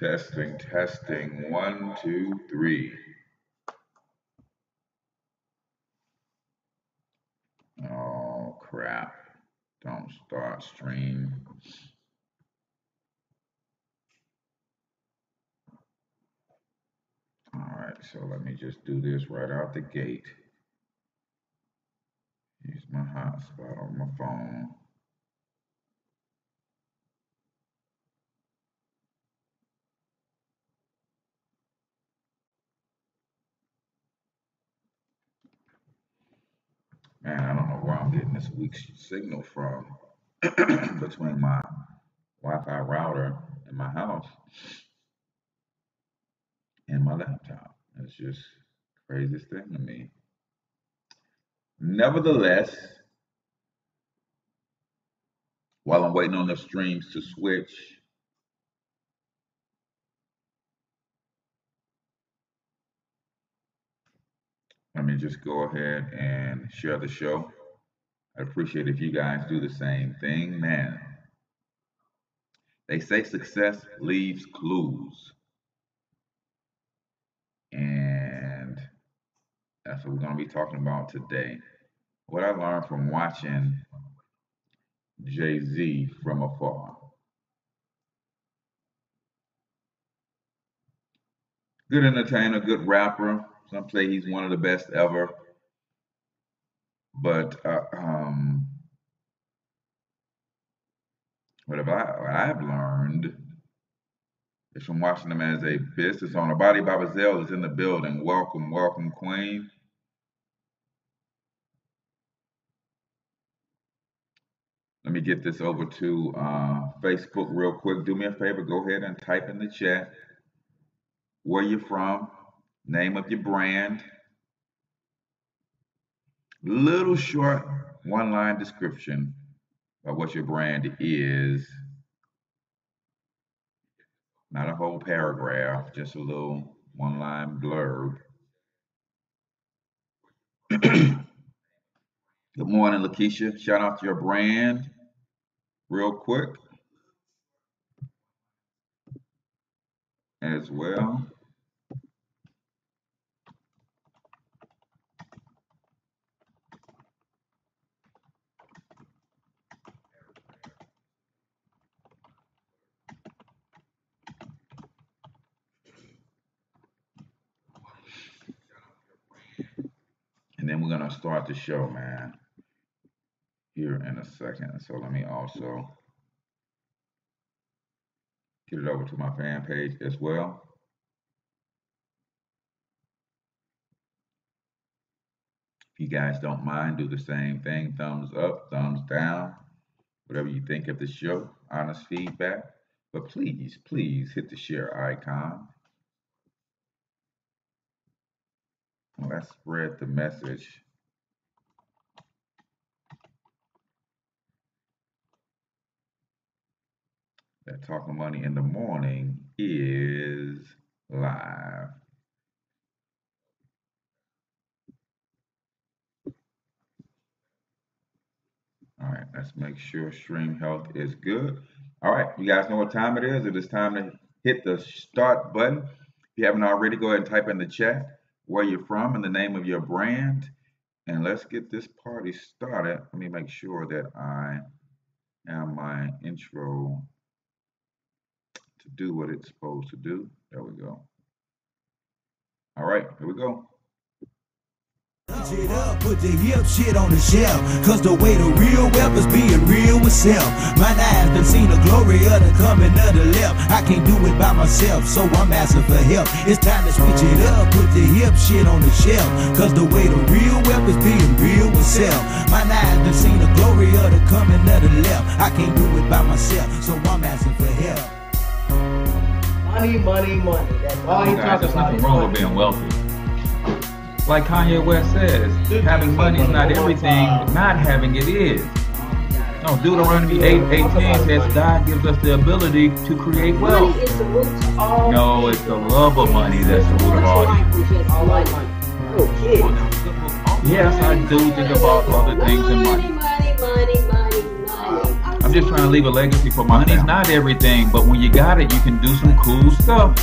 Testing, testing. 1, 2, 3. Oh, crap. Don't start stream. All right, so let me just do this right out the gate. Use my hotspot on my phone. Man, I don't know where I'm getting this weak signal from between my Wi-Fi router in my house and my laptop. It's just the craziest thing to me. Nevertheless, while I'm waiting on the streams to switch, let me just go ahead and share the show. I'd appreciate if you guys do the same thing, man. They say success leaves clues. And that's what we're going to be talking about today. What I learned from watching Jay-Z from afar. Good entertainer, good rapper. Some say he's one of the best ever. But what I've learned is from watching him as a business owner. Body Babazelle is in the building. Welcome, welcome, Queen. Let me get this over to Facebook real quick. Do me a favor, go ahead and type in the chat where you're from, name of your brand, little short one-line description of what your brand is. Not a whole paragraph, just a little one-line blurb. Good morning, Lakeisha. Shout out to your brand real quick as well. And then we're going to start the show, man, here in a second. So let me also get it over to my fan page as well. If you guys don't mind, do the same thing. Thumbs up, thumbs down, whatever you think of the show, honest feedback. But please, please hit the share icon. Let's spread the message. That Talking Money in the Morning is live. All right, let's make sure stream health is good. All right, you guys know what time it is. It is time to hit the start button. If you haven't already, go ahead and type in the chat where you're from and the name of your brand. And let's get this party started. Let me make sure that I have my intro to do what it's supposed to do. There we go. All right, here we go. It up, put the hip shit on the shelf, cause the way the real wealth is being real with self. My eyes done seen the glory of the coming of the left. I can't do it by myself, so I'm asking for help. It's time to switch it up, put the hip shit on the shelf, cause the way the real wealth is being real with self. My eyes done seen the glory of the coming of the left. I can't do it by myself, so I'm asking for help. Money, money, money. That's all he talks There's about. nothing wrong with being wealthy. Like Kanye West says, having money is not everything, not having it is. No, Deuteronomy 8:18 says God gives us the ability to create wealth. Money is the root to all. No, it's the love of money that's the root of all evil. I like money. Okay. Yes, I do think about other things in money. Money. I'm just trying trying to leave a legacy for my Money's family. Not everything, but when you got it, you can do some cool stuff.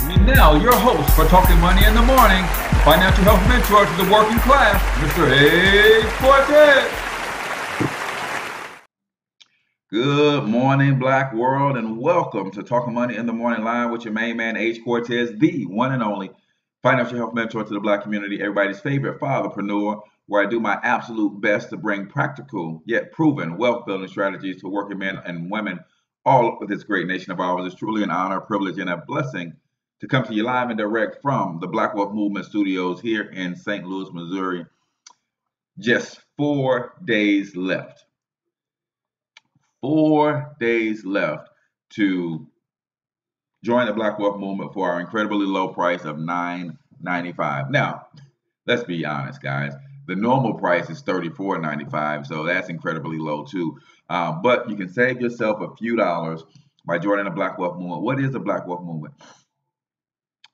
And now, your host for Talking Money in the Morning, financial health mentor to the working class, Mr. H Cortez. Good morning, Black world, and welcome to Talking Money in the Morning Live with your main man, H Cortez, the one and only financial health mentor to the Black community, everybody's favorite fatherpreneur, where I do my absolute best to bring practical yet proven wealth building strategies to working men and women all over this great nation of ours. It's truly an honor, privilege, and a blessing to come to you live and direct from the Black Wealth Movement Studios here in St. Louis, Missouri. Just 4 days left. 4 days left to join the Black Wealth Movement for our incredibly low price of $9.95. Now, let's be honest, guys. The normal price is $34.95, so that's incredibly low too. But you can save yourself a few dollars by joining the Black Wealth Movement. What is the Black Wealth Movement?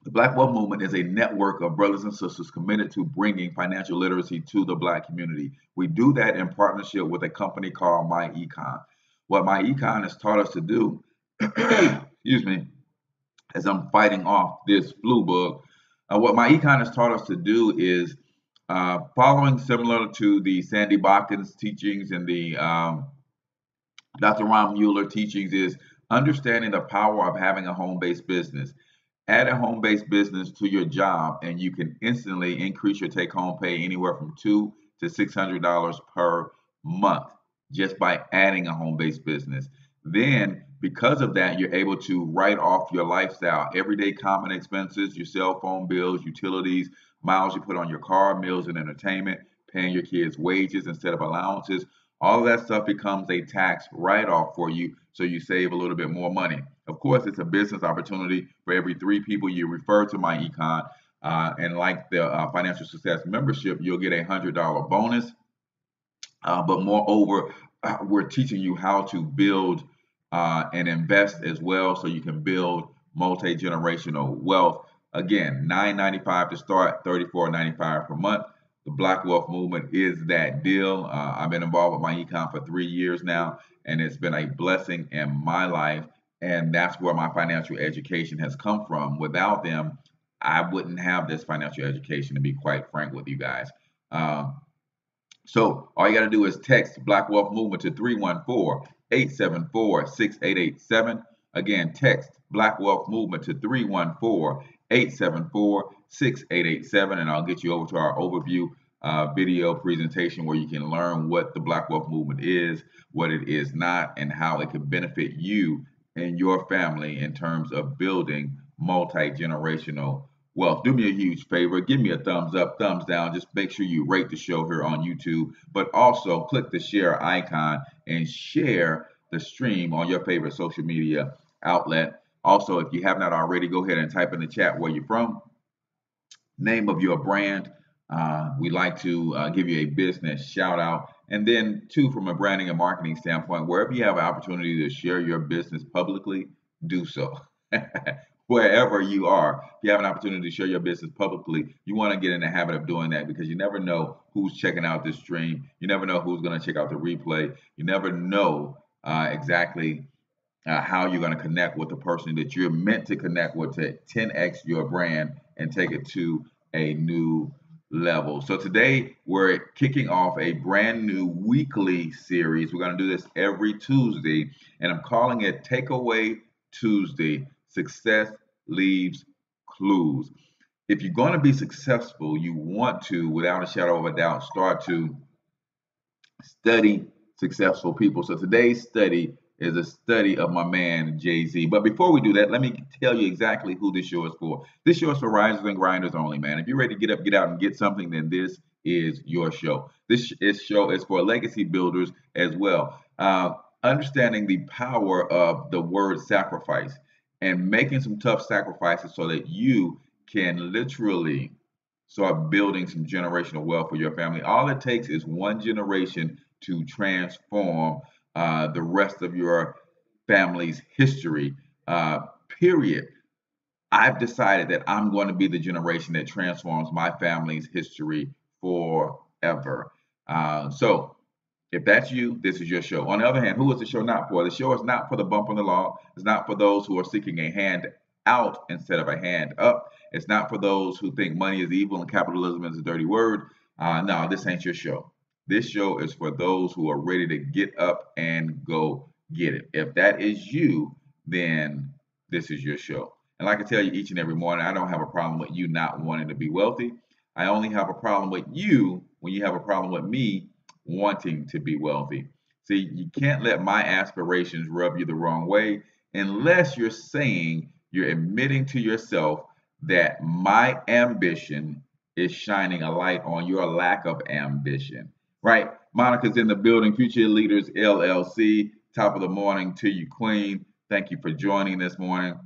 The Black Wealth Movement is a network of brothers and sisters committed to bringing financial literacy to the Black community. We do that in partnership with a company called My Econ. What My Econ has taught us to do, excuse me, as I'm fighting off this flu bug, what My Econ has taught us to do is following similar to the Sandy Botkin's teachings and the Dr. Ron Mueller teachings, is understanding the power of having a home-based business. Add a home-based business to your job, and you can instantly increase your take-home pay anywhere from $200 to $600 per month just by adding a home-based business. Then, because of that, you're able to write off your lifestyle, everyday common expenses, your cell phone bills, utilities, miles you put on your car, meals and entertainment, paying your kids' wages instead of allowances. All of that stuff becomes a tax write-off for you, so you save a little bit more money. Of course, it's a business opportunity for every 3 people you refer to My Econ. And like the Financial Success membership, you'll get a $100 bonus. But moreover, we're teaching you how to build and invest as well, so you can build multi-generational wealth. Again, $9.95 to start, $34.95 per month. The Black Wealth Movement is that deal. I've been involved with My Econ for 3 years now, and it's been a blessing in my life. And that's where my financial education has come from. Without them, I wouldn't have this financial education, to be quite frank with you guys. So all you got to do is text Black Wealth Movement to 314-874-6887. Again, text Black Wealth Movement to 314-874-6887, and I'll get you over to our overview video presentation where you can learn what the Black Wealth Movement is, what it is not, and how it can benefit you and your family in terms of building multi-generational wealth. Do me a huge favor, give me a thumbs up, thumbs down. Just make sure you rate the show here on YouTube, but also click the share icon and share the stream on your favorite social media outlet. Also, if you have not already, go ahead and type in the chat where you're from, name of your brand. We like to give you a business shout out. And then 2, from a branding and marketing standpoint, wherever you have an opportunity to share your business publicly, do so. Wherever you are, if you have an opportunity to share your business publicly, you want to get in the habit of doing that, because you never know who's checking out this stream. You never know who's going to check out the replay. You never know exactly how you're going to connect with the person that you're meant to connect with to 10x your brand and take it to a new level. So today we're kicking off a brand new weekly series. We're going to do this every Tuesday, and I'm calling it Takeaway Tuesday. Success leaves clues. If you're going to be successful, you want to, without a shadow of a doubt, start to study successful people. So today's study is a study of my man Jay-Z. But before we do that, let me tell you exactly who this show is for. This show is for risers and grinders only, man. If you're ready to get up, get out, and get something, then this is your show. This show is for legacy builders as well. Understanding the power of the word sacrifice and making some tough sacrifices so that you can literally start building some generational wealth for your family. All it takes is one generation to transform the rest of your family's history, period. I've decided that I'm going to be the generation that transforms my family's history forever. So If that's you, this is your show. On the other hand, who is the show not for? The show is not for the bump on the law. It's not for those who are seeking a hand out instead of a hand up. It's not for those who think money is evil and capitalism is a dirty word. No, this ain't your show. This show is for those who are ready to get up and go get it. If that is you, then this is your show. And like I tell you each and every morning, I don't have a problem with you not wanting to be wealthy. I only have a problem with you when you have a problem with me wanting to be wealthy. See, you can't let my aspirations rub you the wrong way unless you're admitting to yourself that my ambition is shining a light on your lack of ambition. Right? Monica's in the building, Future Leaders LLC. Top of the morning to you, Queen. Thank you for joining this morning.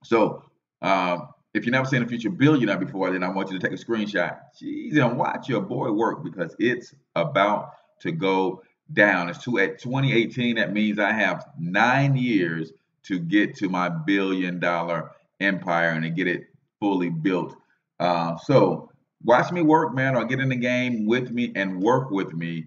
So, if you've never seen a future billionaire before, then I want you to take a screenshot. Jeez, and watch your boy work because it's about to go down. At 2018. That means I have 9 years to get to my $1 billion empire and to get it fully built. So watch me work, man, or get in the game with me and work with me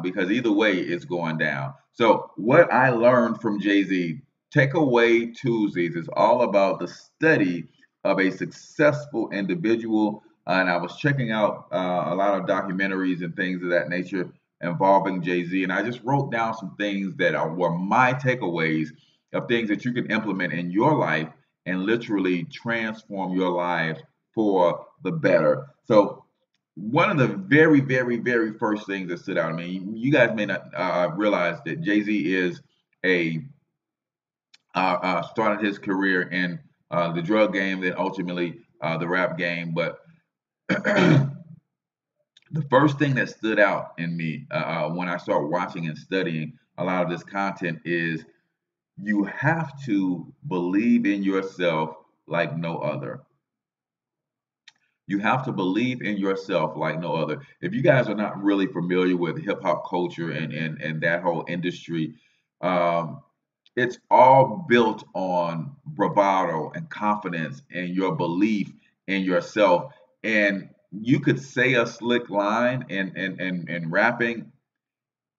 because either way, it's going down. So what I learned from Jay-Z, Takeaway Tuesdays is all about the study of a successful individual. And I was checking out a lot of documentaries and things of that nature involving Jay-Z. And I just wrote down some things that were my takeaways of things that you can implement in your life and literally transform your lives for the better. So one of the very, very, very first things that stood out to me, you guys may not realize that Jay-Z is a started his career in the drug game, then ultimately the rap game. But the first thing that stood out in me when I started watching and studying a lot of this content is you have to believe in yourself like no other. You have to believe in yourself like no other. If you guys are not really familiar with hip hop culture and that whole industry, um, it's all built on bravado and confidence and your belief in yourself. And you could say a slick line in rapping.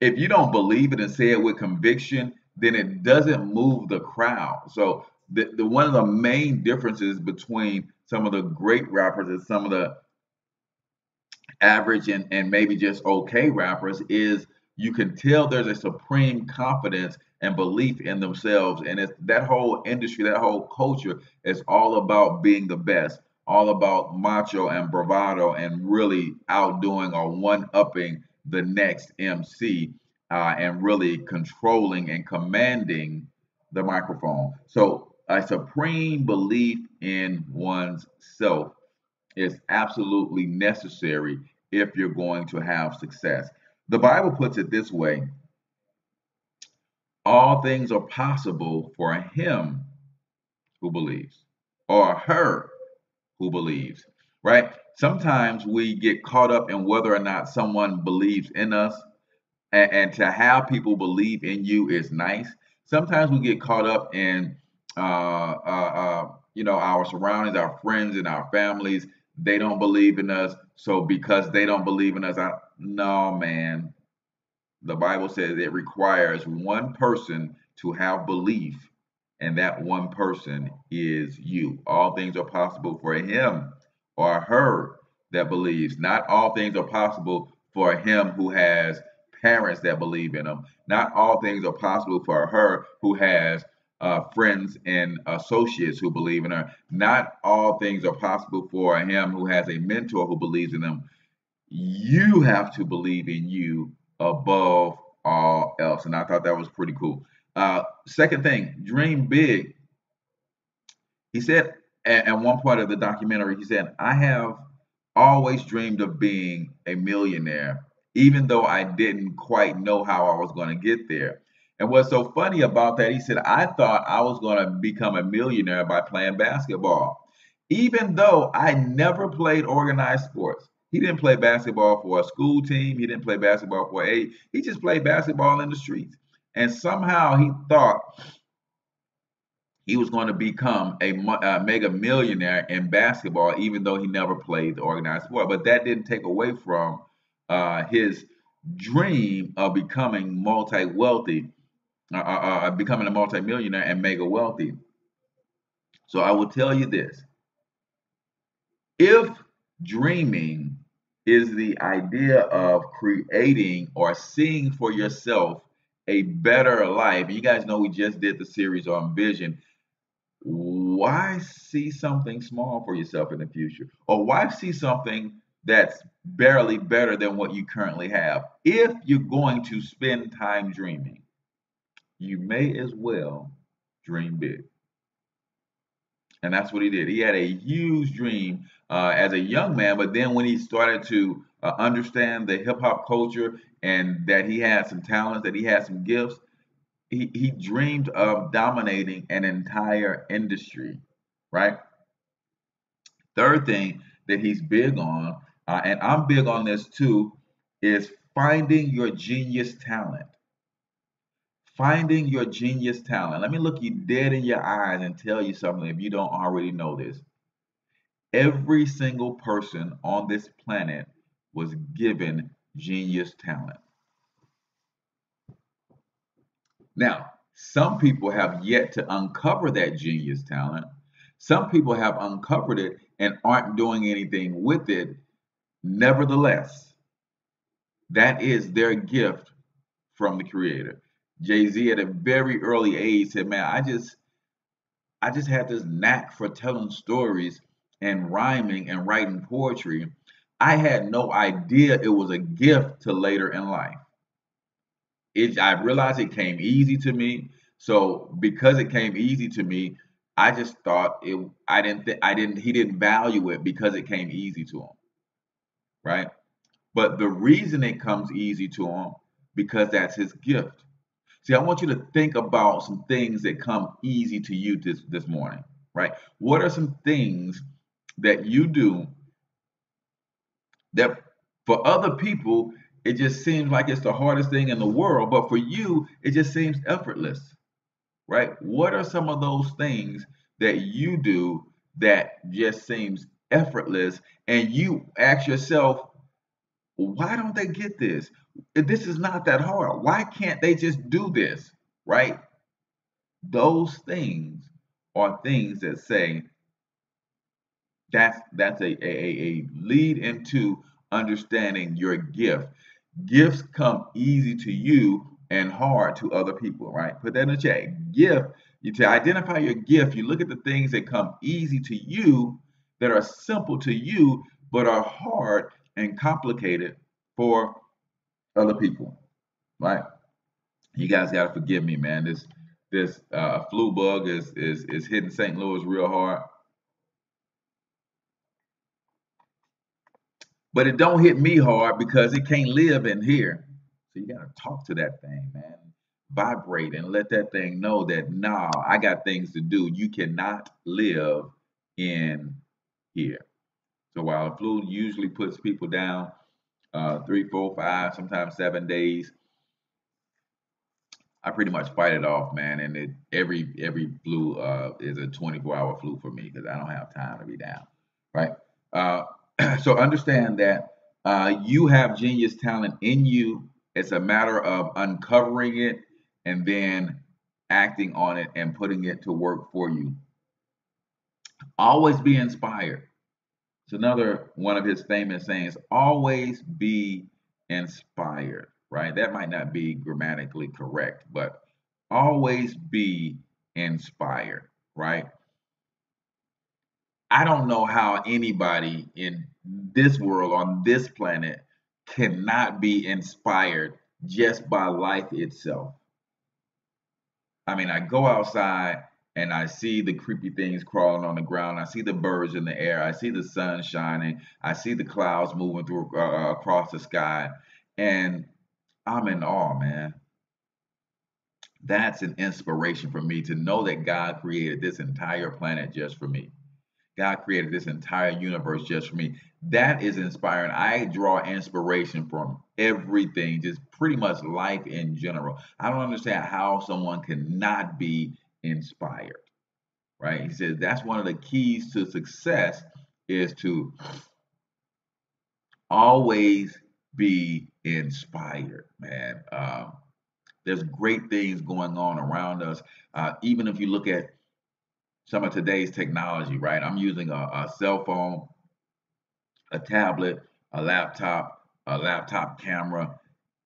If you don't believe it and say it with conviction, then it doesn't move the crowd. So the one of the main differences between some of the great rappers and some of the average and maybe just okay rappers is you can tell there's a supreme confidence and belief in themselves. And it's that whole industry, that whole culture is all about being the best, all about macho and bravado and really outdoing or one-upping the next MC and really controlling and commanding the microphone. So a supreme belief in one's self is absolutely necessary if you're going to have success. The Bible puts it this way: all things are possible for him who believes, or her who believes, right? Sometimes we get caught up in whether or not someone believes in us, and to have people believe in you is nice. Sometimes we get caught up in, our surroundings, our friends, and our families. They don't believe in us, so because they don't believe in us, no, man. The Bible says it requires one person to have belief, and that one person is you. All things are possible for him or her that believes. Not all things are possible for him who has parents that believe in him. Not all things are possible for her who has friends and associates who believe in her. Not all things are possible for him who has a mentor who believes in him. You have to believe in you above all else. And I thought that was pretty cool. Second thing, dream big. He said at one point of the documentary, he said, I have always dreamed of being a millionaire, even though I didn't quite know how I was going to get there. And what's so funny about that, he said, I thought I was going to become a millionaire by playing basketball, even though I never played organized sports. He didn't play basketball for a school team. He didn't play basketball for he just played basketball in the streets. And somehow he thought he was going to become a mega millionaire in basketball, even though he never played the organized sport. But that didn't take away from his dream of becoming multi-wealthy, becoming a multi-millionaire and mega wealthy. So I will tell you this: if dreaming is the idea of creating or seeing for yourself a better life, you guys know we just did the series on vision. Why see something small for yourself in the future? Or why see something that's barely better than what you currently have? If you're going to spend time dreaming, you may as well dream big. And that's what he did. He had a huge dream as a young man, but then when he started to understand the hip hop culture and that he had some talents, that he had some gifts, he dreamed of dominating an entire industry, right? Third thing that he's big on, and I'm big on this too, is finding your genius talent. Finding your genius talent. Let me look you dead in your eyes and tell you something if you don't already know this. Every single person on this planet was given genius talent. Now, some people have yet to uncover that genius talent. Some people have uncovered it and aren't doing anything with it. Nevertheless, that is their gift from the creator. Jay-Z at a very early age said, "Man, I just had this knack for telling stories and rhyming and writing poetry. I had no idea it was a gift till later in life. I realized it came easy to me. So because it came easy to me, I just thought he didn't value it because it came easy to him, right? But the reason it comes easy to him because that's his gift. See, I want you to think about some things that come easy to you this morning, right? What are some things that you do that for other people it just seems like it's the hardest thing in the world, but for you it just seems effortless, right? What are some of those things that you do that just seems effortless and you ask yourself, why don't they get this? This is not that hard. Why can't they just do this, right? Those things are things that say that's a lead into understanding your gift. Gifts come easy to you and hard to other people, right? Put that in the chat. Gift, to identify your gift, you look at the things that come easy to you, that are simple to you, but are hard and complicated for other people, right? You guys gotta forgive me, man. This flu bug is hitting St. Louis real hard. But it don't hit me hard because it can't live in here. So you gotta talk to that thing, man. Vibrate and let that thing know that nah, I got things to do. You cannot live in here. So while the flu usually puts people down 3, 4, 5, sometimes 7 days, I pretty much fight it off, man. And every flu is a 24-hour flu for me because I don't have time to be down, right? Uh, so understand that you have genius talent in you. It's a matter of uncovering it and then acting on it and putting it to work for you. Always be inspired. It's another one of his famous sayings: always be inspired, right? That might not be grammatically correct, but always be inspired, right? I don't know how anybody in this world, on this planet, cannot be inspired just by life itself. I mean, I go outside and I see the creepy things crawling on the ground. I see the birds in the air. I see the sun shining. I see the clouds moving through across the sky, and I'm in awe, man. That's an inspiration for me to know that God created this entire planet just for me. God created this entire universe just for me. That is inspiring. I draw inspiration from everything, just pretty much life in general. I don't understand how someone cannot be inspired, right? He says that's one of the keys to success is to always be inspired, man. There's great things going on around us. Even if you look at some of today's technology, right? I'm using a cell phone, a tablet, a laptop camera.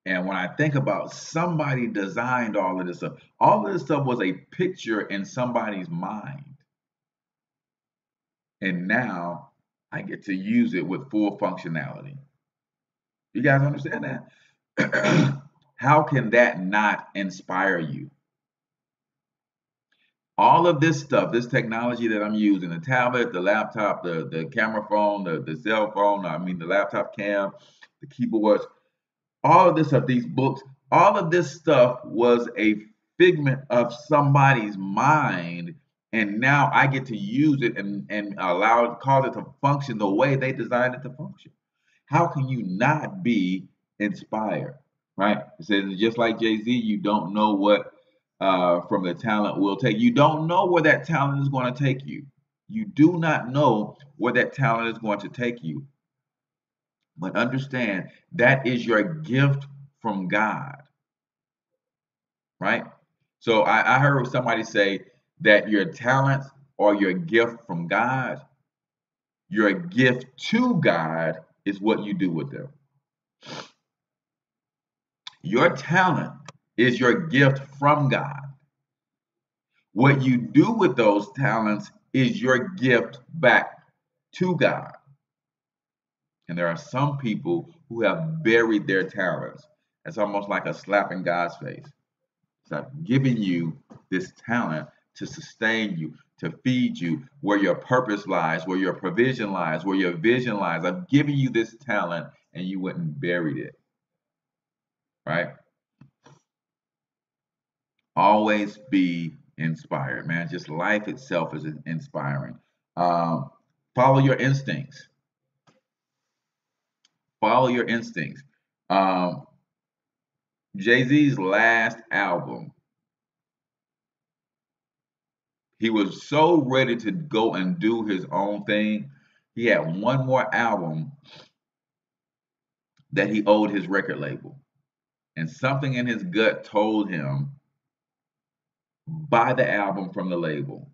And when I think about somebody designed all of this stuff was a picture in somebody's mind. And now I get to use it with full functionality. You guys understand that? How can that not inspire you? All of this stuff, this technology that I'm using, the tablet, the laptop, the camera phone, the cell phone, I mean the laptop cam, the keyboards, all of this stuff, these books, all of this stuff was a figment of somebody's mind, and now I get to use it and allow it, cause it to function the way they designed it to function. How can you not be inspired, right? It says just like Jay-Z, you don't know what from the talent will take. You don't know where that talent is going to take you. You do not know where that talent is going to take you. But understand that is your gift from God, right? So I heard somebody say that your talents or your gift from God, your gift to God is what you do with them. Your talent is your gift from God. What you do with those talents is your gift back to God. And there are some people who have buried their talents. It's almost like a slap in God's face. It's like giving you this talent to sustain you, to feed you, where your purpose lies, where your provision lies, where your vision lies. I've given you this talent and you went and buried it, right? Always be inspired, man. Just life itself is inspiring. Um, Follow your instincts. Follow your instincts. Um, Jay-Z's last album, he was so ready to go and do his own thing. He had one more album that he owed his record label. And something in his gut told him, buy the album from the label,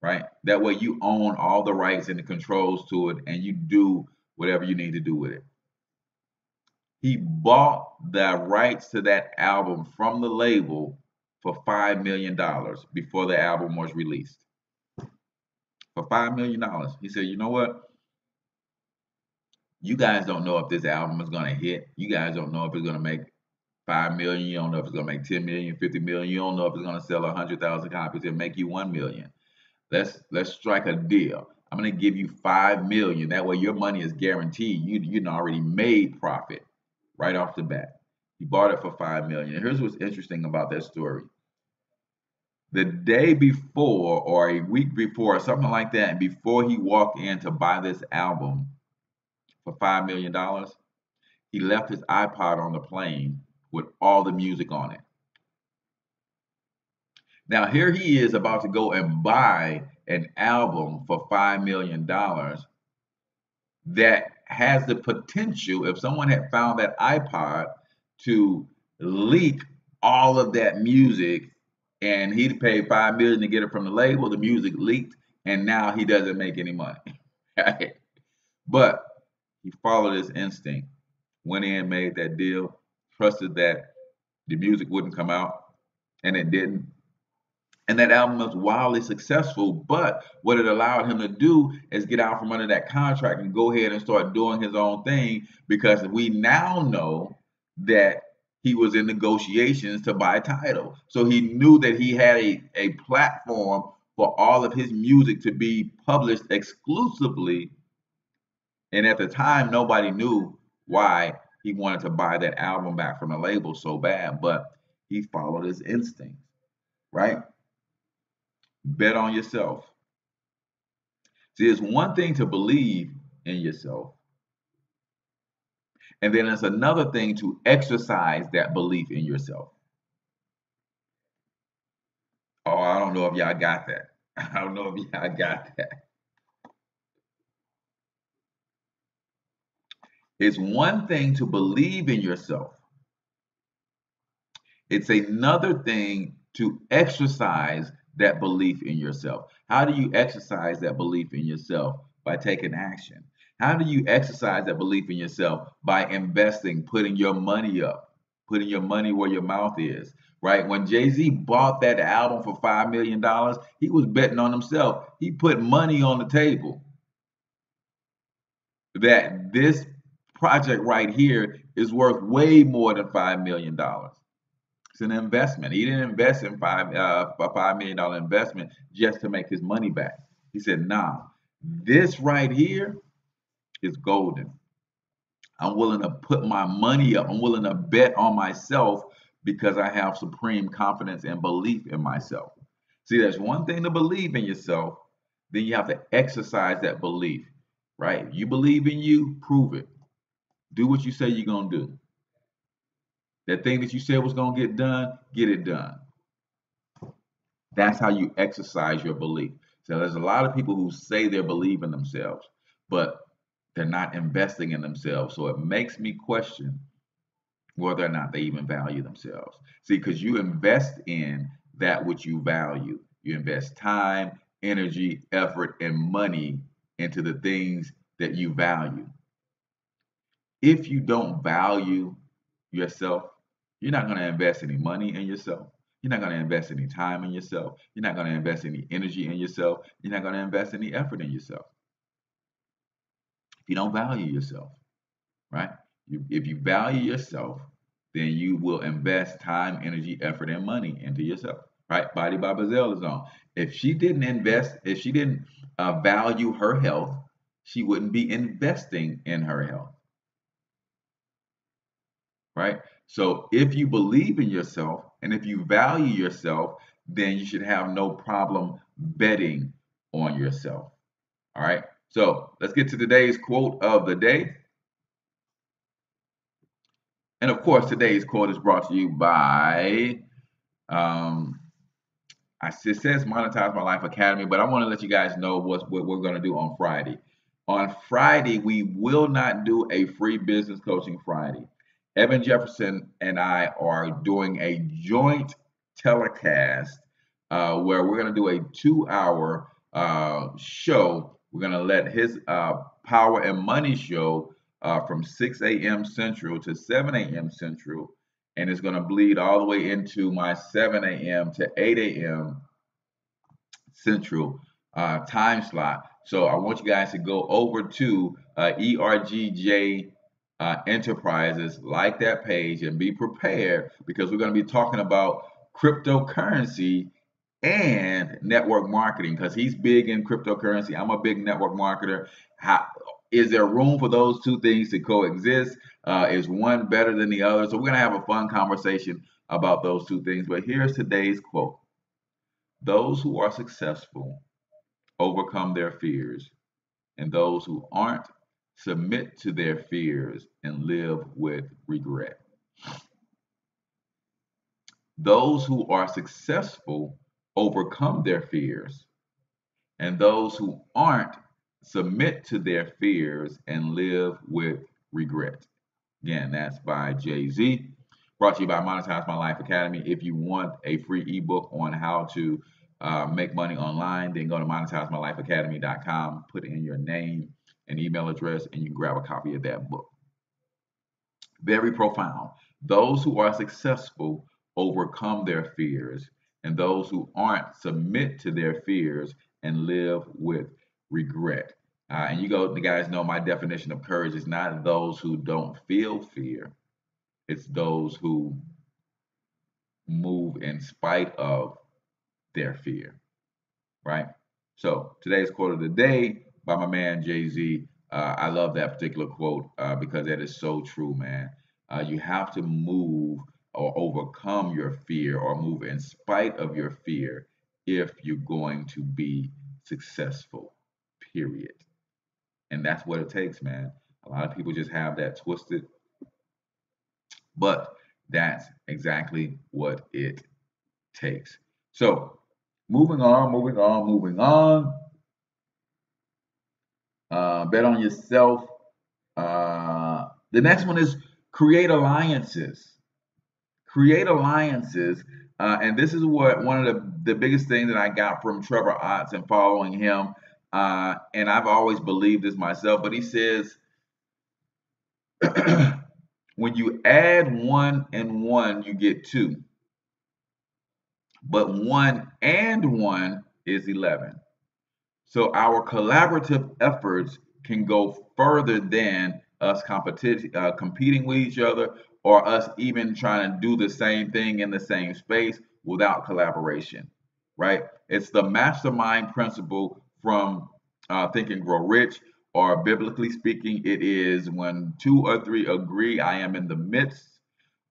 right? That way you own all the rights and the controls to it and you do whatever you need to do with it. He bought the rights to that album from the label for $5 million before the album was released. For $5 million. He said, you know what? You guys don't know if this album is going to hit. You guys don't know if it's going to make 5 million. You don't know if it's going to make 10 million, 50 million. You don't know if it's going to sell 100,000 copies and make you 1 million. Let's strike a deal. I'm going to give you 5 million. That way your money is guaranteed. You already made profit right off the bat. He bought it for 5 million. And here's what's interesting about that story. The day before or a week before or something like that, and before he walked in to buy this album for $5 million, he left his iPod on the plane with all the music on it. Now here he is about to go and buy an album for $5 million that has the potential, if someone had found that iPod, to leak all of that music, and he'd paid 5 million to get it from the label. The music leaked, and now he doesn't make any money. Right? But he followed his instinct, went in, made that deal, trusted that the music wouldn't come out, and it didn't. And that album was wildly successful, but what it allowed him to do is get out from under that contract and go ahead and start doing his own thing, because we now know that he was in negotiations to buy Tidal. So he knew that he had a platform for all of his music to be published exclusively. And at the time, nobody knew why he wanted to buy that album back from the label so bad, but he followed his instincts, right? Bet on yourself. See, it's one thing to believe in yourself, and then it's another thing to exercise that belief in yourself. Oh, I don't know if y'all got that. I don't know if y'all got that. It's one thing to believe in yourself. It's another thing to exercise that belief in yourself. How do you exercise that belief in yourself? By taking action. How do you exercise that belief in yourself? By investing, putting your money up, putting your money where your mouth is, right? When Jay-Z bought that album for $5 million, he was betting on himself. He put money on the table that this project right here is worth way more than $5 million. It's an investment. He didn't invest in a $5 million investment just to make his money back. He said, "Nah, this right here is golden. I'm willing to put my money up. I'm willing to bet on myself because I have supreme confidence and belief in myself." See, there's one thing to believe in yourself, then you have to exercise that belief, right? You believe in you, prove it. Do what you say you're gonna do. That thing that you said was gonna get done, get it done. That's how you exercise your belief. So there's a lot of people who say they believe in themselves, but they're not investing in themselves. So it makes me question whether or not they even value themselves. See, because you invest in that which you value. You invest time, energy, effort, and money into the things that you value. If you don't value yourself, you're not going to invest any money in yourself. You're not going to invest any time in yourself. You're not going to invest any energy in yourself. You're not going to invest any effort in yourself. If you don't value yourself, right? If you value yourself, then you will invest time, energy, effort, and money into yourself, right? Body by Bazelle is on. If she didn't value her health, she wouldn't be investing in her health, right? So if you believe in yourself and if you value yourself, then you should have no problem betting on yourself. All right. So let's get to today's quote of the day. And of course, today's quote is brought to you by um, it says Monetize My Life Academy, but I want to let you guys know what we're going to do on Friday. On Friday, we will not do a free business coaching Friday. Evan Jefferson and I are doing a joint telecast where we're going to do a 2 hour show. We're going to let his Power and Money show from 6 a.m. Central to 7 a.m. Central. And it's going to bleed all the way into my 7 a.m. to 8 a.m. Central time slot. So I want you guys to go over to ERGJ Enterprises, like that page, and be prepared because we're going to be talking about cryptocurrency and network marketing because he's big in cryptocurrency. I'm a big network marketer. How, is there room for those two things to coexist? Is one better than the other? So we're going to have a fun conversation about those two things. But here's today's quote. Those who are successful overcome their fears, and those who aren't submit to their fears and live with regret. Those who are successful overcome their fears, and those who aren't submit to their fears and live with regret. Again, that's by Jay-Z. Brought to you by Monetize My Life Academy. If you want a free ebook on how to make money online, then go to monetizemylifeacademy.com, put in your name and email address, and you can grab a copy of that book. Very profound. Those who are successful overcome their fears, and those who aren't submit to their fears and live with regret. And you guys know my definition of courage is not those who don't feel fear, it's those who move in spite of their fear, right? So today's quote of the day by my man Jay-Z. I love that particular quote because that is so true, man. You have to move or overcome your fear or move in spite of your fear if you're going to be successful, period. And that's what it takes, man. A lot of people just have that twisted, but that's exactly what it takes. So moving on. Bet on yourself. The next one is create alliances. Create alliances. And this is what one of the biggest things that I got from Trevor Otts and following him. And I've always believed this myself, but he says, when you add 1 and 1, you get 2. But 1 and 1 is 11. So our collaborative efforts can go further than us competing with each other, or us even trying to do the same thing in the same space without collaboration, right? It's the mastermind principle from Think and Grow Rich, or biblically speaking, it is when 2 or 3 agree, I am in the midst.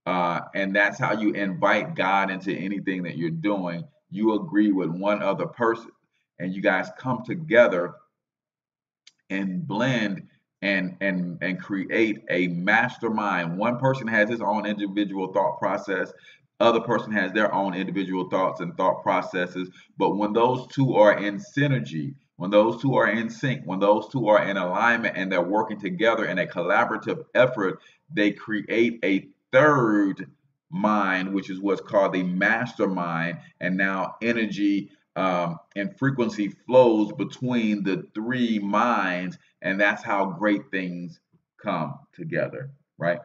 And that's how you invite God into anything that you're doing. You agree with one other person, and you guys come together and blend and create a mastermind. One person has his own individual thought process. Other person has their own individual thoughts and thought processes. But when those two are in synergy, when those two are in sync, when those two are in alignment and they're working together in a collaborative effort, they create a third mind, which is what's called the mastermind. And now energy and frequency flows between the 3 minds, and that's how great things come together, right?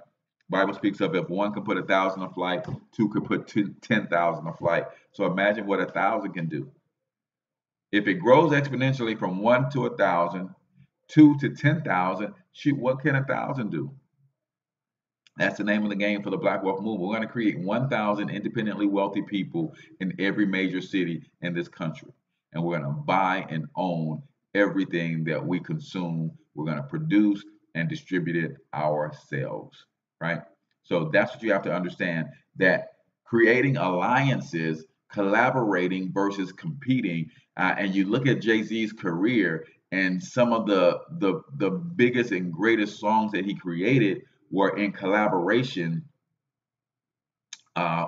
Bible speaks of, if 1 can put 1,000 a flight, 2 could put 10,000 a flight. So imagine what 1,000 can do. If it grows exponentially from 1 to 1,000, 2 to 10,000, shoot, what can 1,000 do? That's the name of the game for the Black Wealth Movement. We're going to create 1,000 independently wealthy people in every major city in this country. And we're going to buy and own everything that we consume. We're going to produce and distribute it ourselves, right? So that's what you have to understand, that creating alliances, collaborating versus competing. And you look at Jay-Z's career, and some of the biggest and greatest songs that he created were in collaboration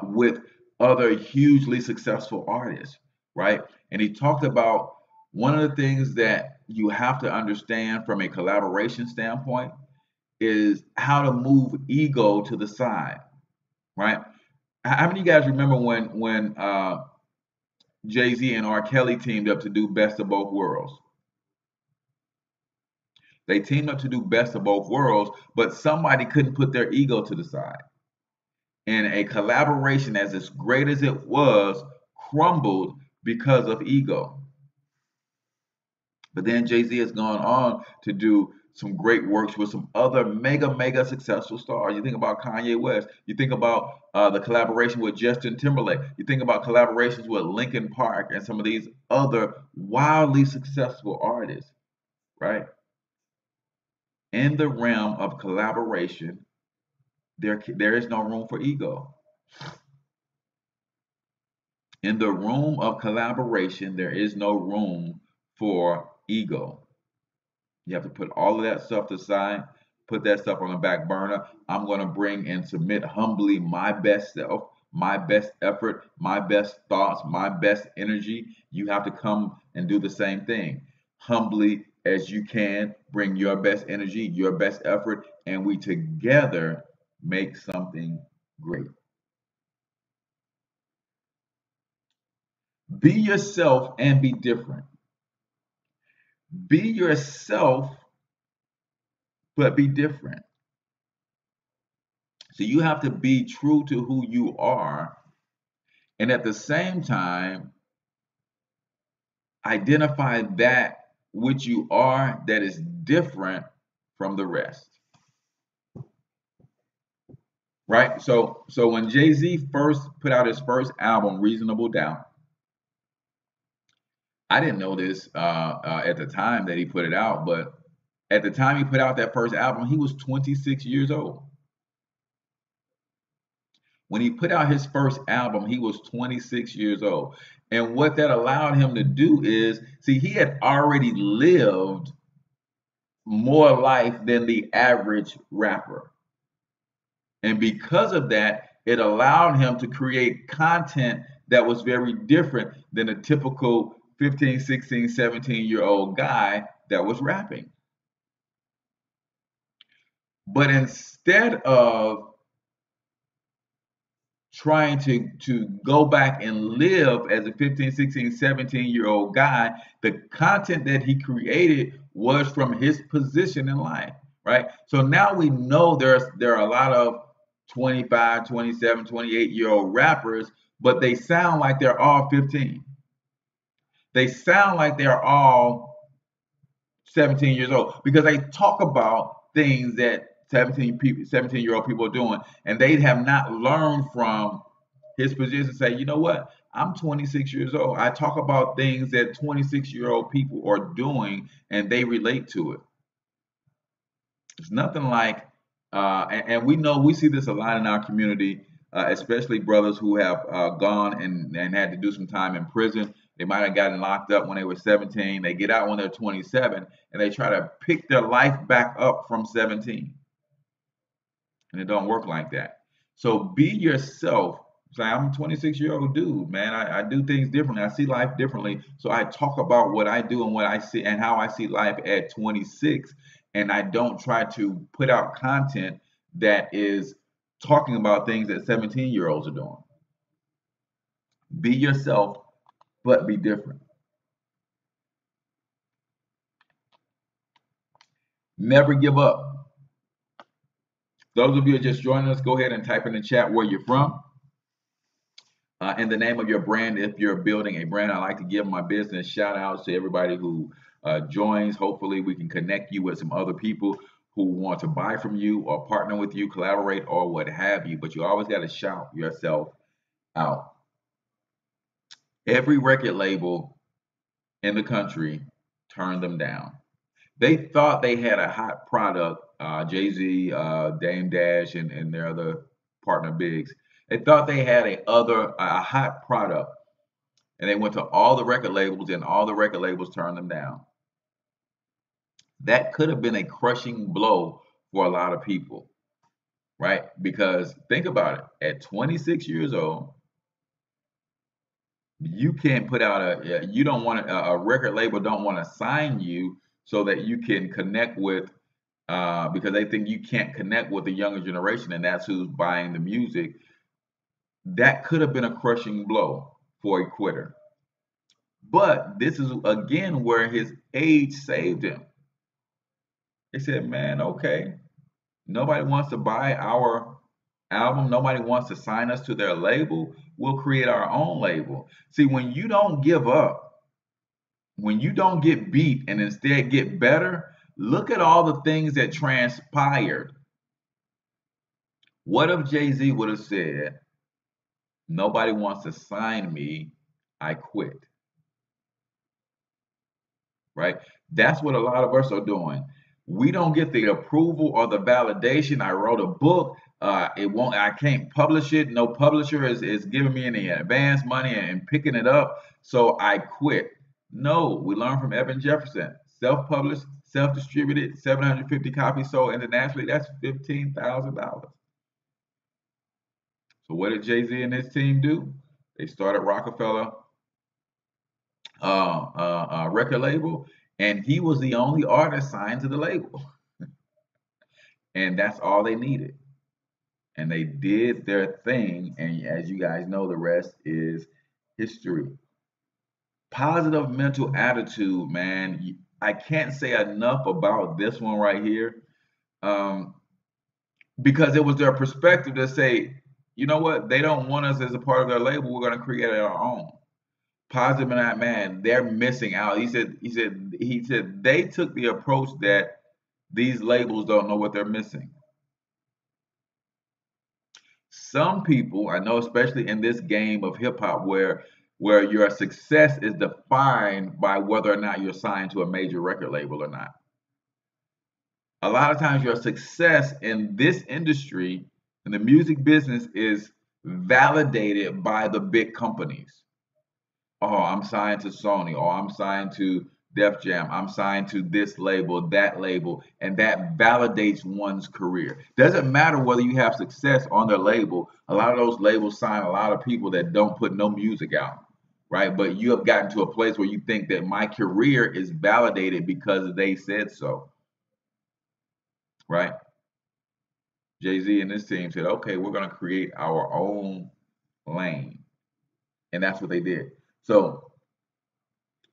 with other hugely successful artists, right? And he talked about one of the things that you have to understand from a collaboration standpoint is how to move ego to the side, right? How many of you guys remember when Jay-Z and R. Kelly teamed up to do Best of Both Worlds? They teamed up to do Best of Both Worlds, but somebody couldn't put their ego to the side. And a collaboration as great as it was crumbled because of ego. But then Jay-Z has gone on to do some great works with some other mega successful stars. You think about Kanye West. You think about the collaboration with Justin Timberlake. You think about collaborations with Linkin Park and some of these other wildly successful artists, right? In the realm of collaboration, there is no room for ego. In the room of collaboration, there is no room for ego. You have to put all of that stuff aside, put that stuff on the back burner. I'm going to bring and submit humbly my best self, my best effort, my best thoughts, my best energy. You have to come and do the same thing. Humbly as you can, bring your best energy, your best effort, and we together make something great. Be yourself and be different. Be yourself, but be different. So you have to be true to who you are, and at the same time, identify that which you are that is different from the rest. Right? So when Jay-Z first put out his first album, Reasonable Doubt, I didn't know this at the time that he put it out, but at the time he put out that first album, he was 26 years old. When he put out his first album, he was 26 years old. And what that allowed him to do is, see, he had already lived more life than the average rapper. And because of that, it allowed him to create content that was very different than a typical 15, 16, 17-year-old guy that was rapping. But instead of trying to go back and live as a 15, 16, 17-year-old guy, the content that he created was from his position in life, right? So now we know there are a lot of 25, 27, 28-year-old rappers, but they sound like they're all 15. They sound like they're all 17 years old because they talk about things that 17-year-old people are doing, and they have not learned from his position. Say, you know what? I'm 26 years old. I talk about things that 26-year-old people are doing, and they relate to it. It's nothing like, and we know we see this a lot in our community, especially brothers who have gone and had to do some time in prison. They might have gotten locked up when they were 17. They get out when they're 27, and they try to pick their life back up from 17. And it don't work like that. So be yourself. Say, I'm a 26-year-old dude, man. I do things differently. I see life differently. So I talk about what I do and what I see and how I see life at 26. And I don't try to put out content that is talking about things that 17-year-olds are doing. Be yourself, but be different. Never give up. Those of you who are just joining us, go ahead and type in the chat where you're from. And the name of your brand, if you're building a brand. I like to give my business shout outs to everybody who joins. Hopefully we can connect you with some other people who want to buy from you or partner with you, collaborate, or what have you. But you always got to shout yourself out. Every record label in the country turned them down. They thought they had a hot product, Jay-Z, Dame Dash, and their other partner Biggs. They thought they had a hot product, and they went to all the record labels, and all the record labels turned them down. That could have been a crushing blow for a lot of people, right? Because think about it, at 26 years old, you can't put out you don't want a record label don't want to sign you so that you can connect with because they think you can't connect with the younger generation, and that's who's buying the music. That could have been a crushing blow for a quitter. But this is again where his age saved him. They said, man, okay, nobody wants to buy our album. Nobody wants to sign us to their label. We'll create our own label. See, when you don't give up, when you don't get beat and instead get better, look at all the things that transpired. What if Jay-Z would have said, nobody wants to sign me, I quit? Right? That's what a lot of us are doing. We don't get the approval or the validation. I wrote a book. I can't publish it. No publisher is giving me any advance money and picking it up. So I quit. No, we learned from Evan Jefferson. Self-published, self-distributed, 750 copies sold internationally. That's $15,000. So what did Jay-Z and his team do? They started Rockefeller record label, and he was the only artist signed to the label. And that's all they needed. And they did their thing, and as you guys know, the rest is history. Positive mental attitude, man. I can't say enough about this one right here, because it was their perspective to say, you know what, they don't want us as a part of their label. We're going to create our own. Positive and that man, they're missing out. He said they took the approach that these labels don't know what they're missing. Some people, I know, especially in this game of hip hop, where your success is defined by whether or not you're signed to a major record label or not. A lot of times your success in this industry, in the music business, is validated by the big companies. Oh, I'm signed to Sony, or I'm signed to Def Jam, I'm signed to this label, that label, and that validates one's career. Doesn't matter whether you have success on their label. A lot of those labels sign a lot of people that don't put no music out, right? But you have gotten to a place where you think that my career is validated because they said so, right? Jay-Z and his team said, okay, we're going to create our own lane. And that's what they did. So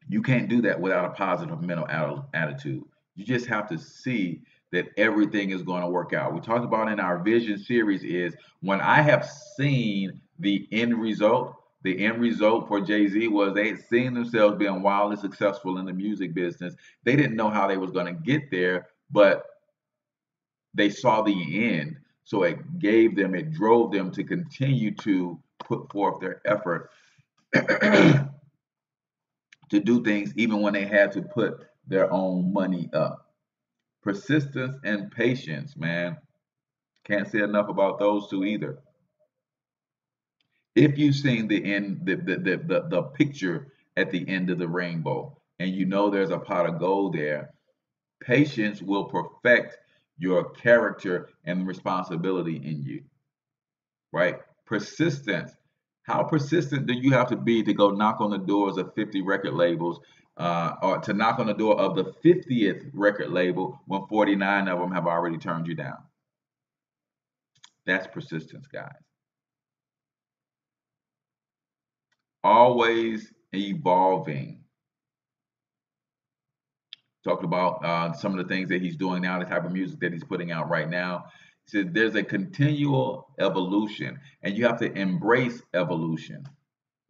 you can't do that without a positive mental attitude. You just have to see that everything is going to work out. We talked about in our vision series is when I have seen the end result for Jay-Z was they had seen themselves being wildly successful in the music business. They didn't know how they was going to get there, but they saw the end. So it drove them to continue to put forth their effort to do things even when they had to put their own money up. Persistence and patience, man. Can't say enough about those two either. If you've seen the end, the picture at the end of the rainbow, and you know there's a pot of gold there, patience will perfect your character and responsibility in you, right? Persistence. How persistent do you have to be to go knock on the doors of 50 record labels, or to knock on the door of the 50th record label when 49 of them have already turned you down? That's persistence, guys. Always evolving. Talked about some of the things that he's doing now, the type of music that he's putting out right now. He said there's a continual evolution, and you have to embrace evolution,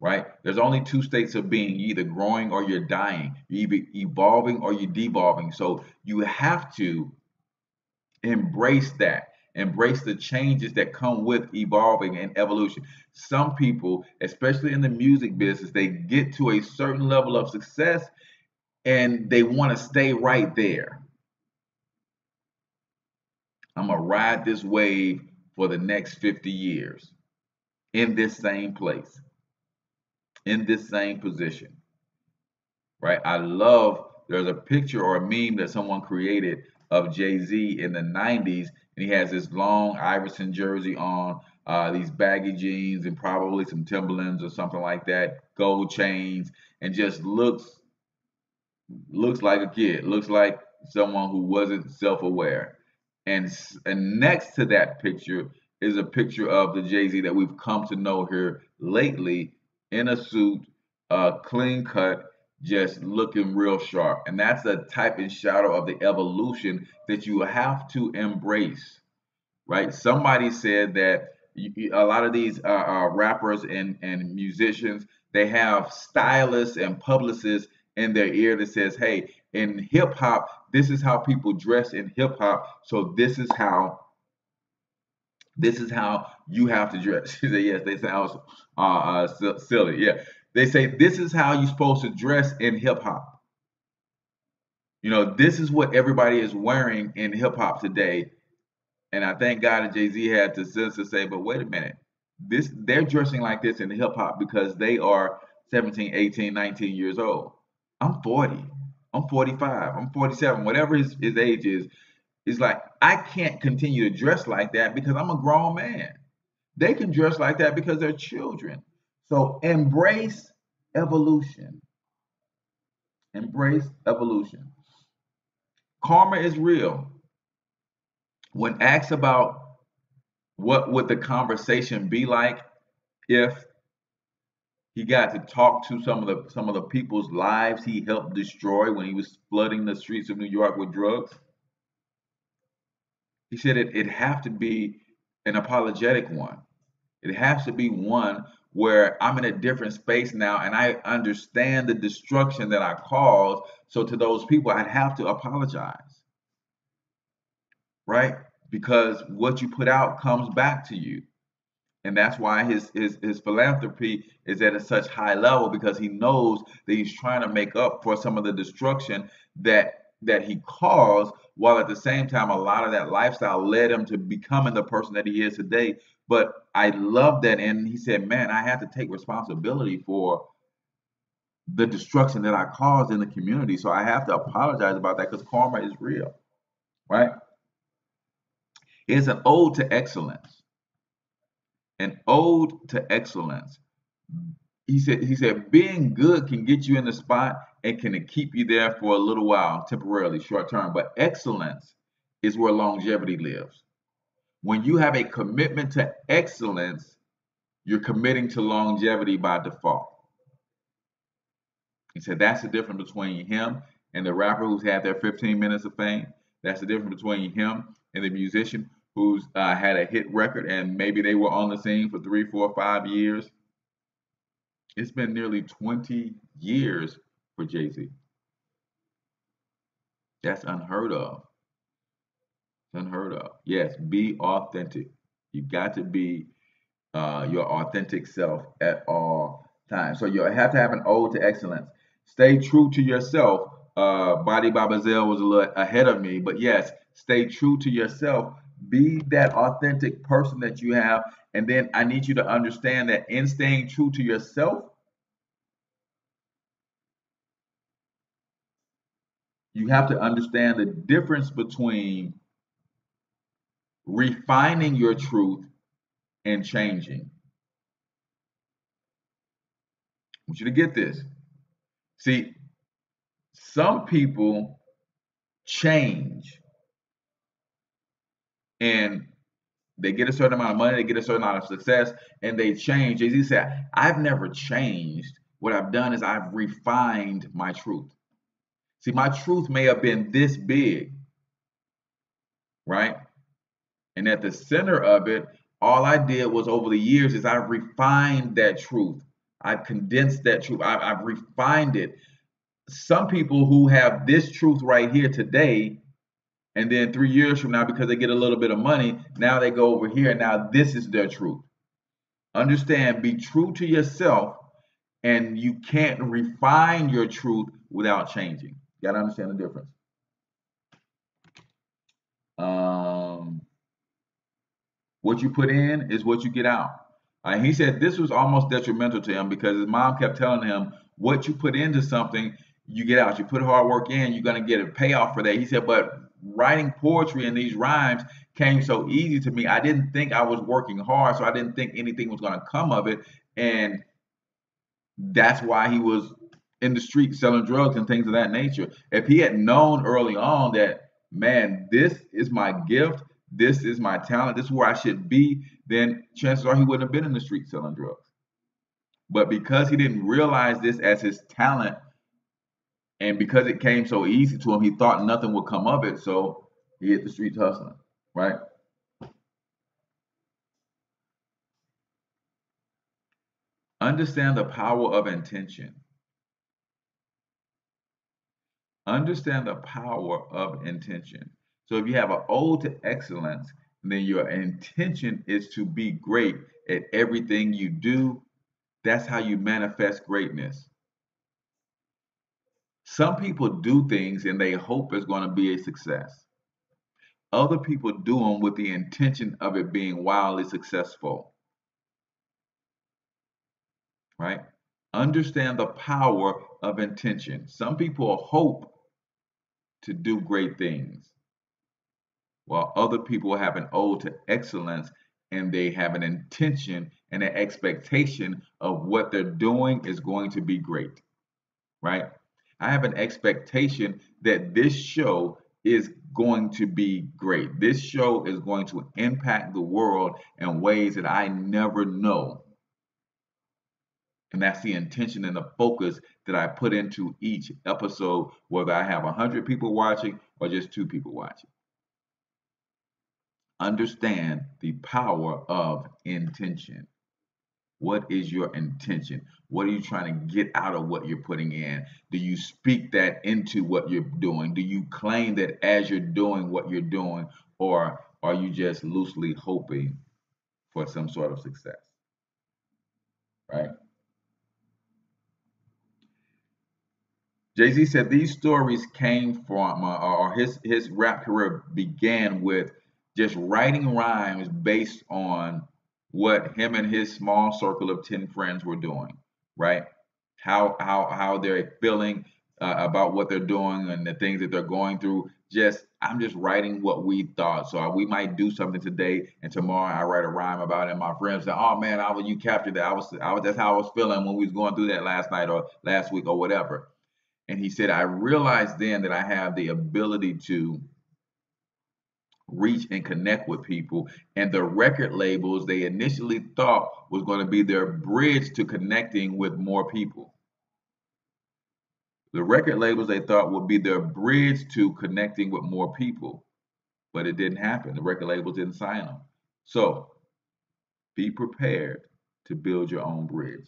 right? There's only two states of being: you're either growing or you're dying, you're either evolving or you're devolving. So you have to embrace that. Embrace the changes that come with evolving and evolution. Some people, especially in the music business, they get to a certain level of success and they want to stay right there. I'm going to ride this wave for the next 50 years in this same place, in this same position, right? There's a picture or a meme that someone created of Jay-Z in the 90s, and he has this long Iverson jersey on, these baggy jeans, and probably some Timberlands or something like that, gold chains, and just looks like a kid, looks like someone who wasn't self-aware. And next to that picture is a picture of the Jay-Z that we've come to know here lately, in a suit, clean cut, just looking real sharp. And that's a type and shadow of the evolution that you have to embrace, right? Somebody said that a lot of these rappers and musicians, they have stylists and publicists in their ear that says, hey, in hip hop, this is how people dress in hip hop. So this is how you have to dress. She said, yes, they sound silly. Yeah. They say, this is how you're supposed to dress in hip hop. You know, this is what everybody is wearing in hip hop today. And I thank God that Jay-Z had the sense to say, but wait a minute, they're dressing like this in hip hop because they are 17, 18, 19 years old. I'm 40, I'm 45, I'm 47, whatever his age is. It's like, I can't continue to dress like that because I'm a grown man. They can dress like that because they're children. So embrace evolution. Embrace evolution. Karma is real. When asked about what would the conversation be like if he got to talk to some of the people's lives he helped destroy when he was flooding the streets of New York with drugs, he said it'd have to be an apologetic one. It has to be one where I'm in a different space now and I understand the destruction that I caused. So to those people, I'd have to apologize, right? Because what you put out comes back to you. And that's why his philanthropy is at a such high level, because he knows that he's trying to make up for some of the destruction that he caused, while at the same time a lot of that lifestyle led him to becoming the person that he is today. But I love that, and he said, man, I have to take responsibility for the destruction that I caused in the community. So I have to apologize about that because karma is real, right? It's an ode to excellence. An ode to excellence. He said being good can get you in the spot and can keep you there for a little while, temporarily, short term. But excellence is where longevity lives. When you have a commitment to excellence, you're committing to longevity by default. He said that's the difference between him and the rapper who's had their 15 minutes of fame. That's the difference between him and the musician who's had a hit record and maybe they were on the scene for 3, 4, 5 years. It's been nearly 20 years for Jay-Z. That's unheard of. It's unheard of. Yes, be authentic. You've got to be your authentic self at all times. So you have to have an ode to excellence. Stay true to yourself. Body Babazel was a little ahead of me, but yes, stay true to yourself. Be that authentic person that you have. And then I need you to understand that in staying true to yourself, you have to understand the difference between refining your truth and changing. I want you to get this. See, some people change and they get a certain amount of money, they get a certain amount of success, and they change. Jay-Z said, I've never changed. What I've done is I've refined my truth. See, my truth may have been this big, right? And at the center of it, all I did was over the years is I refined that truth. I've condensed that truth. I've refined it. Some people who have this truth right here today, and then 3 years from now, because they get a little bit of money, now they go over here, and now this is their truth. Understand, be true to yourself, and you can't refine your truth without changing. You got to understand the difference. What you put in is what you get out. He said this was almost detrimental to him because his mom kept telling him, what you put into something, you get out. You put hard work in, you're going to get a payoff for that. He said, but writing poetry and these rhymes came so easy to me. I didn't think I was working hard, so I didn't think anything was going to come of it. And that's why he was in the street selling drugs and things of that nature. If he had known early on that, man, this is my gift, this is my talent, this is where I should be, then chances are he wouldn't have been in the street selling drugs. But because he didn't realize this as his talent, and because it came so easy to him, he thought nothing would come of it, so he hit the streets hustling, right? Understand the power of intention. Understand the power of intention. So if you have an ode to excellence, then your intention is to be great at everything you do. That's how you manifest greatness. Some people do things and they hope it's going to be a success. Other people do them with the intention of it being wildly successful, right? Understand the power of intention. Some people hope to do great things, while other people have an ode to excellence and they have an intention and an expectation of what they're doing is going to be great, right? I have an expectation that this show is going to be great. This show is going to impact the world in ways that I never know. And that's the intention and the focus that I put into each episode, whether I have 100 people watching or just 2 people watching. Understand the power of intention. What is your intention? What are you trying to get out of what you're putting in? Do you speak that into what you're doing? Do you claim that as you're doing what you're doing, or are you just loosely hoping for some sort of success? Right? Jay-Z said these stories came from, or his rap career began with just writing rhymes based on what him and his small circle of 10 friends were doing, right? How they're feeling about what they're doing and the things that they're going through. I'm just writing what we thought. So we might do something today, and tomorrow I write a rhyme about it. And my friends say, "Oh man, you captured that. That's how I was feeling when we was going through that last night or last week or whatever." And he said, I realized then that I have the ability to reach and connect with people. And the record labels they initially thought was going to be their bridge to connecting with more people. The record labels they thought would be their bridge to connecting with more people, but it didn't happen. The record labels didn't sign them. So be prepared to build your own bridge.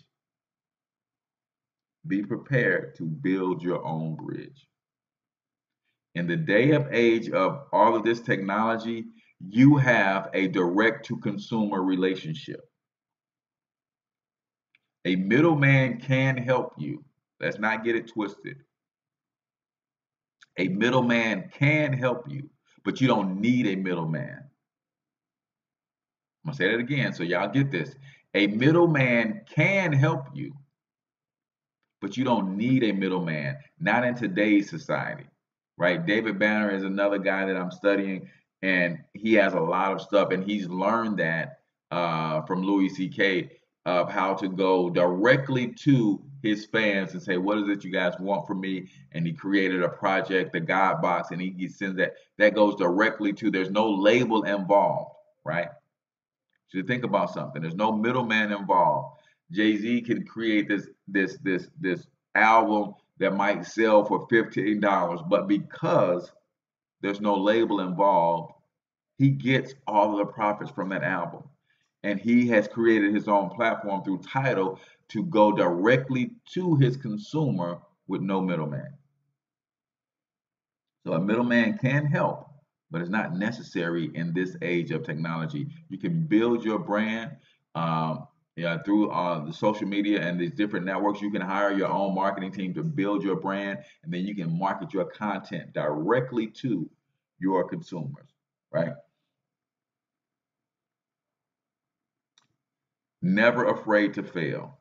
Be prepared to build your own bridge. In the day of age of all of this technology, you have a direct to consumer relationship. A middleman can help you. Let's not get it twisted. A middleman can help you, but you don't need a middleman. I'm going to say that again so y'all get this. A middleman can help you, but you don't need a middleman, not in today's society, right? David Banner is another guy that I'm studying, and he has a lot of stuff, and he's learned that from Louis C.K. of how to go directly to his fans and say, what is it you guys want from me? And he created a project, the God Box, and he sends that goes directly to, there's no label involved, right? So you think about something. There's no middleman involved. Jay-Z can create this album that might sell for $15, but because there's no label involved, he gets all of the profits from that album. And he has created his own platform through Tidal to go directly to his consumer with no middleman. So a middleman can help, but it's not necessary in this age of technology. You can build your brand yeah, through the social media and these different networks. You can hire your own marketing team to build your brand, and then you can market your content directly to your consumers, right? Never afraid to fail.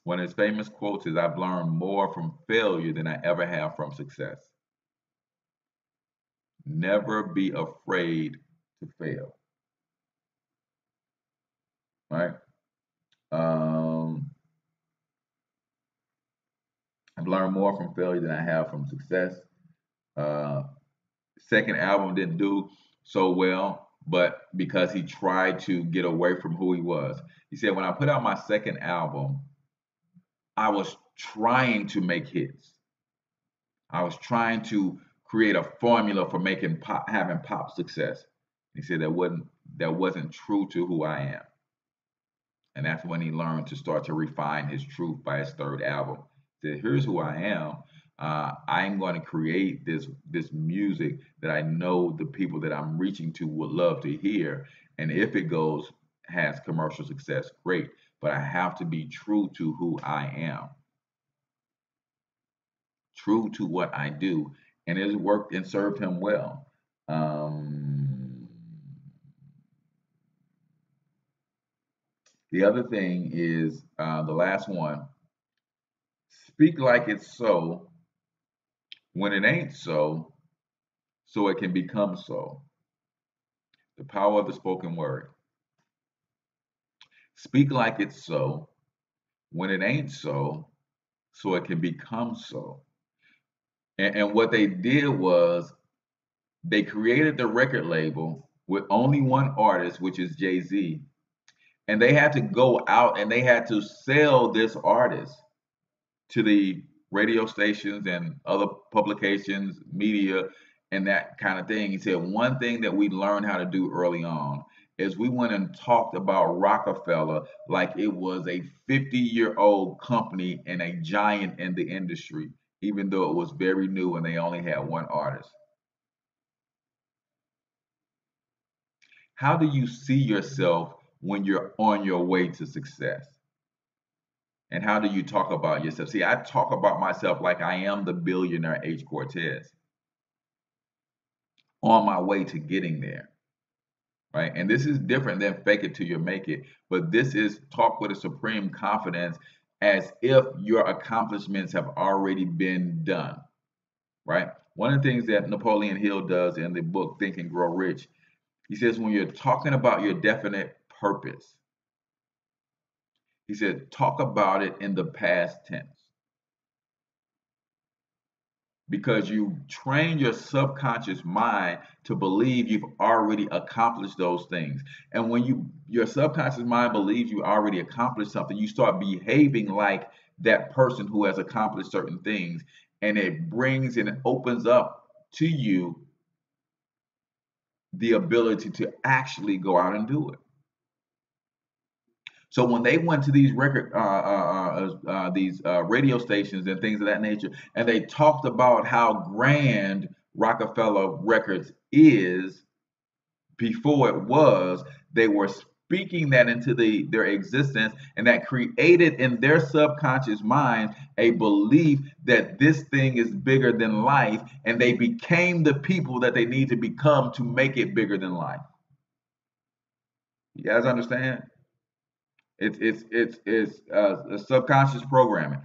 One of his famous quotes is, I've learned more from failure than I ever have from success. Never be afraid to fail, right? Um, I've learned more from failure than I have from success. Uh, Second album didn't do so well, but because he tried to get away from who he was. He said, when I put out my second album, I was trying to make hits. I was trying to create a formula for making pop, having pop success. He said that wasn't true to who I am. And that's when he learned to start to refine his truth by his third album. He said, here's who I am. I'm going to create this music that I know the people that I'm reaching to would love to hear. And if it has commercial success, great. But I have to be true to who I am, true to what I do. And it has worked and served him well. The other thing is the last one, speak like it's so when it ain't so, so it can become so. The power of the spoken word. Speak like it's so when it ain't so, so it can become so. And what they did was they created the record label with only one artist, which is Jay-Z. And they had to go out and they had to sell this artist to the radio stations and other publications, media, and that kind of thing. He said one thing that we learned how to do early on is we went and talked about Rockefeller like it was a 50-year-old company and a giant in the industry, even though it was very new and they only had one artist. How do you see yourself when you're on your way to success? And how do you talk about yourself? See, I talk about myself like I am the billionaire H Cortez on my way to getting there, right? And this is different than fake it till you make it, but this is talk with a supreme confidence as if your accomplishments have already been done, right? One of the things that Napoleon Hill does in the book Think and Grow Rich, he says when you're talking about your definite purpose, he said talk about it in the past tense. because you train your subconscious mind to believe you've already accomplished those things. And when your subconscious mind believes you already accomplished something, you start behaving like that person who has accomplished certain things, and it brings and it opens up to you the ability to actually go out and do it. So when they went to these radio stations and things of that nature, and they talked about how grand Rockefeller Records is before it was, they were speaking that into their existence, and that created in their subconscious mind a belief that this thing is bigger than life, and they became the people that they need to become to make it bigger than life. You guys understand? It's a subconscious programming.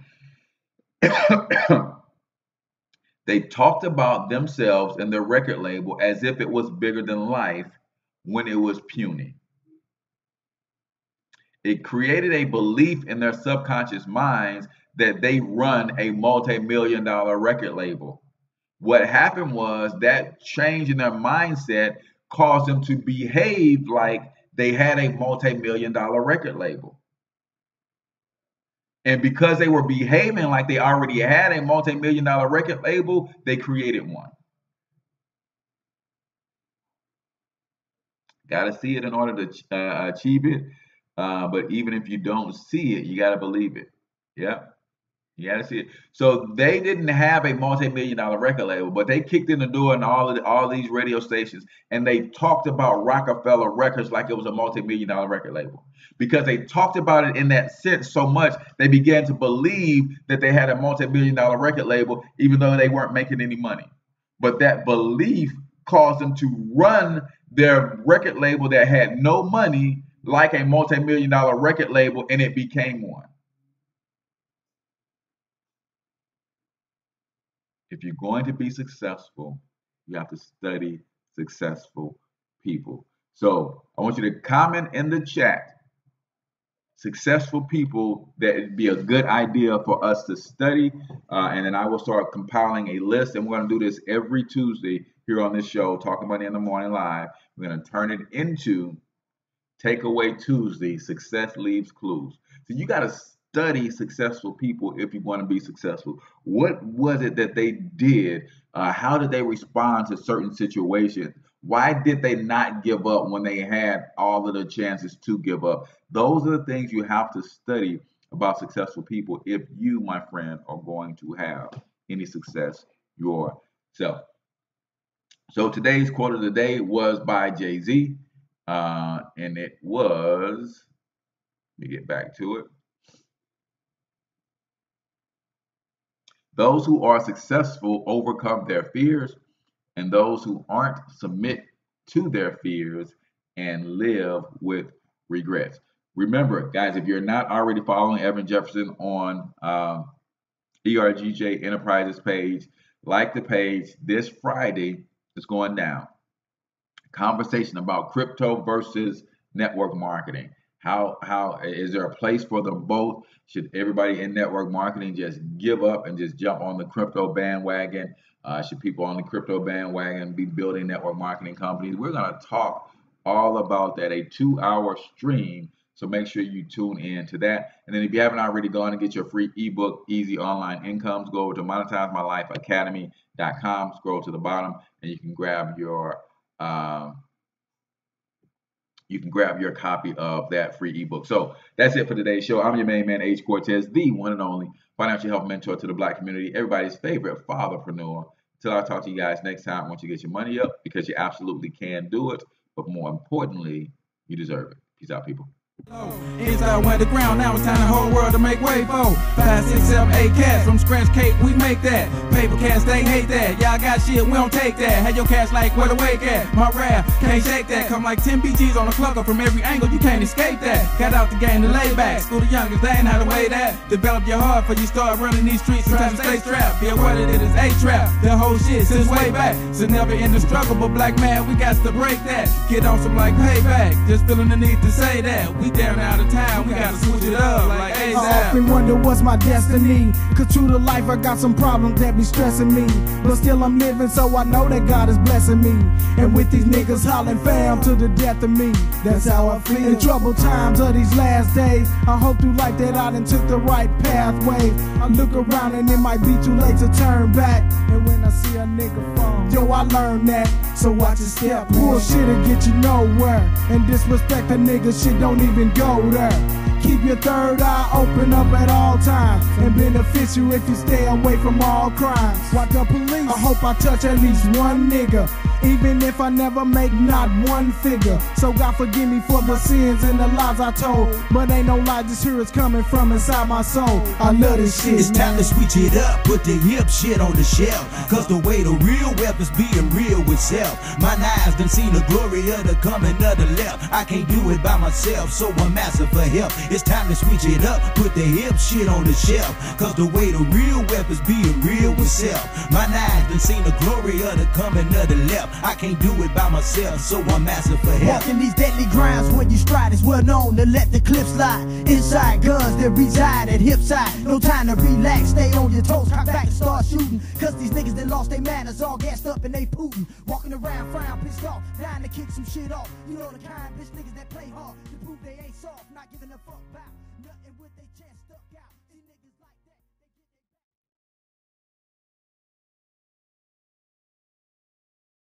They talked about themselves and their record label as if it was bigger than life when it was puny. It created a belief in their subconscious minds that they run a multi-million-dollar record label. What happened was that change in their mindset caused them to behave like they had a multi-million-dollar record label. And because they were behaving like they already had a multi-million-dollar record label, they created one. Got to see it in order to achieve it. But even if you don't see it, you got to believe it. Yeah. You got to see it. So they didn't have a multi-million-dollar record label, but they kicked in the door in all these radio stations, and they talked about Rockefeller Records like it was a multi-million-dollar record label. Because they talked about it in that sense so much, they began to believe that they had a multi-million-dollar record label, even though they weren't making any money. But that belief caused them to run their record label that had no money like a multi-million-dollar record label, and it became one. If you're going to be successful, you have to study successful people. So I want you to comment in the chat successful people that would be a good idea for us to study, and then I will start compiling a list, and we're going to do this every Tuesday here on this show, Talking Money in the Morning Live. We're going to turn it into Takeaway Tuesday, Success Leaves Clues. So you got to study successful people if you want to be successful. What was it that they did? How did they respond to certain situations? Why did they not give up when they had all of the chances to give up? Those are the things you have to study about successful people if you, my friend, are going to have any success yourself. So today's quote of the day was by Jay-Z, and it was, let me get back to it. Those who are successful overcome their fears, and those who aren't submit to their fears and live with regrets. Remember, guys, if you're not already following Evan Jefferson on ERGJ Enterprises page, like the page. This Friday is going down. Conversation about crypto versus network marketing. How is there a place for them both? Should everybody in network marketing just give up and just jump on the crypto bandwagon? Should people on the crypto bandwagon be building network marketing companies? We're going to talk all about that, a 2-hour stream. So make sure you tune in to that. And then if you haven't already gone and get your free ebook, Easy Online Incomes, go over to monetizemylifeacademy.com, scroll to the bottom, and you can grab your copy of that free ebook. So that's it for today's show. I'm your main man, H Cortez, the one and only financial health mentor to the Black community, everybody's favorite fatherpreneur. Until I talk to you guys next time, I want you to get your money up because you absolutely can do it. But more importantly, you deserve it. Peace out, people. Inside went the ground, now it's time the whole world to make way for 5, 6, 7, 8 cats from scratch cake, we make that. Paper cats, they hate that. Y'all got shit, we don't take that. Had your cash like where the wake at? My rap, can't shake that. Come like 10 BGs on a clucker from every angle, you can't escape that. Got out the game to lay back. School the youngest, they ain't how to weigh that. Develop your heart for you start running these streets. Sometimes stay strapped. Be what it is, A-trap. The whole shit since way back. So never in the struggle, but black man, we got to break that. Get on some like payback. Just feeling the need to say that. We down out of time, we gotta switch it up like, hey. Way I down. often wonder what's my destiny. Cause true to life I got some problems that be stressing me. But still I'm living so I know that God is blessing me. And with these niggas hollering fam to the death of me, that's how I feel. In troubled times of these last days, I hope through life that I done took the right pathway. I look around and it might be too late to turn back. And when I see a nigga fall, yo, I learned that. So watch your step, bullshit'll get you nowhere. And disrespect a nigga, shit don't even go there. Keep your third eye open up at all times, and beneficial if you stay away from all crimes. Watch the police, I hope I touch at least one nigga, even if I never make not one figure. So God forgive me for the sins and the lies I told, but ain't no lie, just here it's coming from inside my soul. I love this shit, It's time to switch it up, put the hip shit on the shelf. Cause the way the real weapon's being real with self. My eyes done seen the glory of the coming of the left. I can't do it by myself, so I'm asking for help. It's time to switch it up, put the hip shit on the shelf. Cause the way the real weapon's being real with self. My eyes done seen the glory of the coming of the left. I can't do it by myself, so I'm asking for help. Walking these deadly grounds when you stride is well known to let the clip slide. Inside guns that reside at hip side. No time to relax, stay on your toes, cock back and start shooting. Cause these niggas that lost their manners all gassed up and they Putin. Walking around frown, pissed off, dying to kick some shit off. You know the kind bitch niggas that play hard to prove they ain't soft, not giving a fuck about nothing with their chest up.